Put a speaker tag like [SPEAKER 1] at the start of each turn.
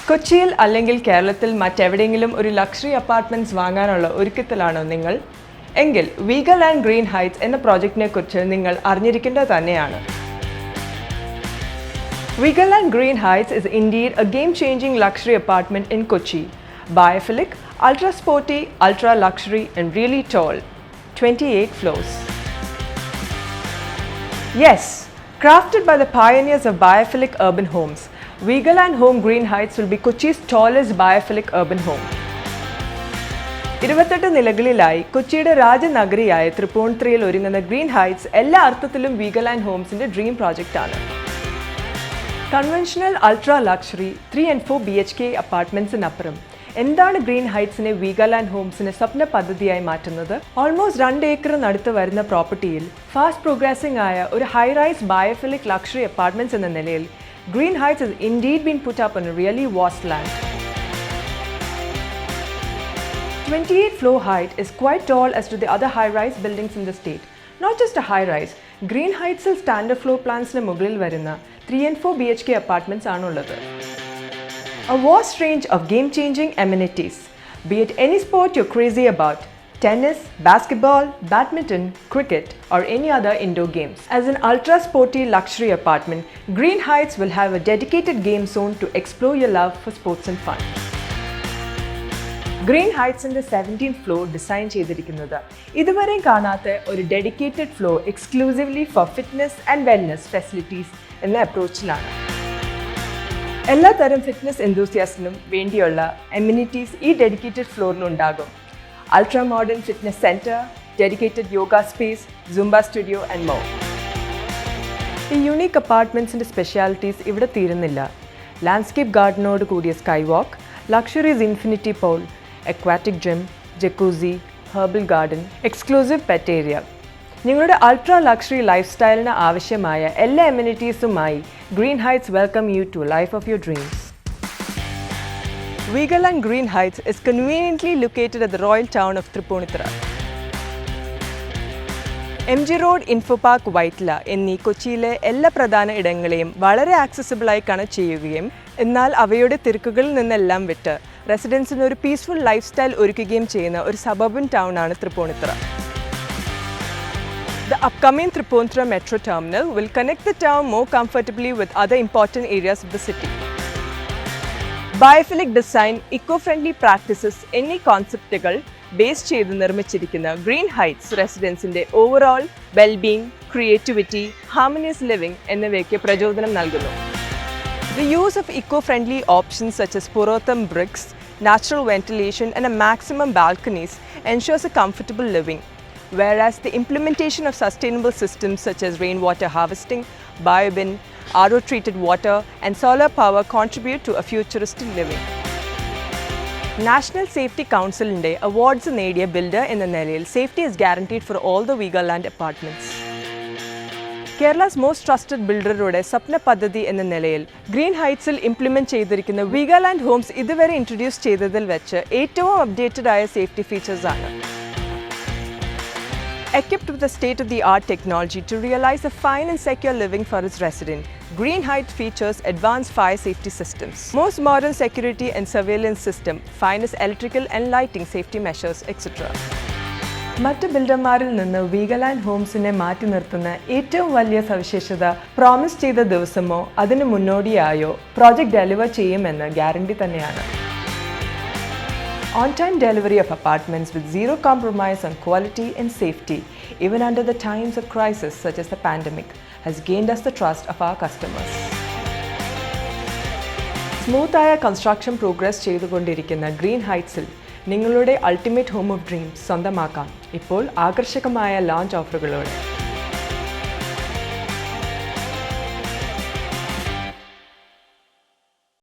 [SPEAKER 1] കൊച്ചിയിൽ അല്ലെങ്കിൽ കേരളത്തിൽ മറ്റെവിടെയെങ്കിലും ഒരു ലക്ഷറി അപ്പാർട്ട്മെന്റ്സ് വാങ്ങാനുള്ള ഒരുക്കത്തിലാണോ നിങ്ങൾ? എങ്കിൽ വീഗാലാൻഡ് ഗ്രീൻ ഹൈറ്റ്സ് എന്ന പ്രോജക്റ്റിനെ കുറിച്ച് നിങ്ങൾ അറിഞ്ഞിരിക്കേണ്ടത് തന്നെയാണ്. Vigaland Green Heights is indeed a game-changing luxury apartment in Kochi. Biophilic, ultra-sporty, ultra-luxury and really tall. 28 floors. Yes, crafted by the pioneers of biophilic urban homes, Vigaland Home Green Heights will be Kochi's tallest biophilic urban home. 28 നിലകളിലായി കൊച്ചിയുടെ രാജനഗരിയായ തൃപ്പൂണിത്തുറയിൽ ഒരുങ്ങുന്ന green heights എല്ലാ അർത്ഥത്തിലും Veegaland ഹോംസിന്റെ dream project ആണ്. Conventional ultra luxury 3 and 4 BHK അപ്പാർട്ട്മെന്റ്സിനപ്പുറം എന്താണ് green ഹൈറ്റ്സിനെ Veegaland ഹോംസിന് സ്വപ്ന പദ്ധതിയായി മാറ്റുന്നത്? Almost 2 ഏക്കറിനടുത്ത് വരുന്ന പ്രോപ്പർട്ടിയിൽ fast progressing ആയ ഒരു high rice biophilic luxury apartments എന്ന നിലയിൽ green heights has indeed been put up on a really vast land. 28 floor height is quite tall as to the other high-rise buildings in the state. Not just a high-rise, Green Heights standard floor plans മുകളിൽ വരുന്ന 3 and 4 BHK apartments ആണുള്ളത്. A vast range of game-changing amenities. Be it any sport you're crazy about, tennis, basketball, badminton, cricket, or any other indoor games. As an ultra-sporty luxury apartment, Green Heights will have a dedicated game zone to explore your love for sports and fun. Green ഹൈറ്റ്സിൻ്റെ 17th floor design ചെയ്തിരിക്കുന്നത് ഇതുവരെയും കാണാത്ത ഒരു dedicated floor exclusively for fitness and wellness facilities എന്ന അപ്രോച്ചിലാണ്. എല്ലാ തരം fitness എന്തൂസിയാസ്റ്റിനും വേണ്ടിയുള്ള എമ്യൂണിറ്റീസ് ഈ ഡെഡിക്കേറ്റഡ് ഫ്ലോറിനുണ്ടാകും. Ultra modern fitness centre, dedicated yoga space, zumba studio and more. ഈ യൂണീക്ക് അപ്പാർട്ട്മെൻറ്റ്സിൻ്റെ സ്പെഷ്യാലിറ്റീസ് ഇവിടെ തീരുന്നില്ല. ലാൻഡ്സ്കേപ്പ് ഗാർഡനോട് കൂടിയ sky walk, luxuries infinity pool, aquatic gym, jacuzzi, herbal garden, exclusive pet area. നിങ്ങളുടെ അൾട്രാ ലക്ഷറി ലൈഫ് സ്റ്റൈലിന് ആവശ്യമായ എല്ലാ എമ്യൂണിറ്റീസുമായി green heights welcome you to life of your dreams. Veegaland green heights is conveniently located at the royal town of Trippunithura. MG road, info park, Vyttila എന്നീ കൊച്ചിയിലെ എല്ലാ പ്രധാന ഇടങ്ങളെയും വളരെ ആക്സസിബിളായി connect ചെയ്യുകയും എന്നാൽ അവയുടെ തിരക്കുകളിൽ നിന്നെല്ലാം വിട്ട് റെസിഡൻസിന് ഒരു പീസ്ഫുൾ ലൈഫ് സ്റ്റൈൽ ഒരുക്കുകയും ചെയ്യുന്ന ഒരു സബർബൻ ടൗൺ ആണ് Tripunithura. The upcoming Trippunithura Metro Terminal will connect the town more comfortably with other important areas of the city. Biophilic design, eco-friendly practices എന്നീ കോൺസെപ്റ്റുകൾ ബേസ് ചെയ്ത് നിർമ്മിച്ചിരിക്കുന്ന ഗ്രീൻ ഹൈറ്റ്സ് റെസിഡൻസിൻ്റെ overall wellbeing, creativity, harmonious living എന്നിവയ്ക്ക് പ്രചോദനം നൽകുന്നു. The use of eco-friendly options such as Puratham bricks, natural ventilation and a maximum balconies ensures a comfortable living, whereas the implementation of sustainable systems such as rainwater harvesting, biobin, RO-treated water and solar power contribute to a futuristic living. National Safety Councilന്റെ awards നേടിയ builder എന്ന നിലയിൽ safety is guaranteed for all the Vigaland apartments. Kerala's most trusted ബിൽഡറുടെ സ്വപ്ന പദ്ധതി എന്ന നിലയിൽ green ഹൈറ്റ്സിൽ implement ചെയ്തിരിക്കുന്ന Veegaland Holmes ഇതുവരെ ഇൻട്രൊഡ്യൂസ് ചെയ്തതിൽ വെച്ച് ഏറ്റവും അപ്ഡേറ്റഡ് ആയ സേഫ്റ്റി ഫീച്ചേഴ്സ് ആണ്. Equipped with the state-of-the-art technology to realize a fine and secure living for its resident, Green Heights features advanced fire safety systems, most modern security and surveillance system, finest electrical and lighting safety measures, etc. മറ്റ് ബിൽഡർമാരിൽ നിന്ന് വീഗാലാൻഡ് ഹോംസിനെ മാറ്റി നിർത്തുന്ന ഏറ്റവും വലിയ സവിശേഷത promise ചെയ്ത ദിവസമോ അതിന് മുന്നോടിയായോ പ്രോജക്റ്റ് ഡെലിവർ ചെയ്യുമെന്ന് ഗ്യാരണ്ടി തന്നെയാണ്. On-time delivery of apartments with zero compromise on quality and safety, even under the times of crisis such as the pandemic, has gained us the trust of our customers. സ്മൂത്തായ construction progress ചെയ്തുകൊണ്ടിരിക്കുന്ന green ഹൈറ്റ്സിൽ നിങ്ങളുടെ ultimate home of dreams സ്വന്തമാക്കാം ഇപ്പോൾ ആകർഷകമായ launch ഓഫറുകളോടെ.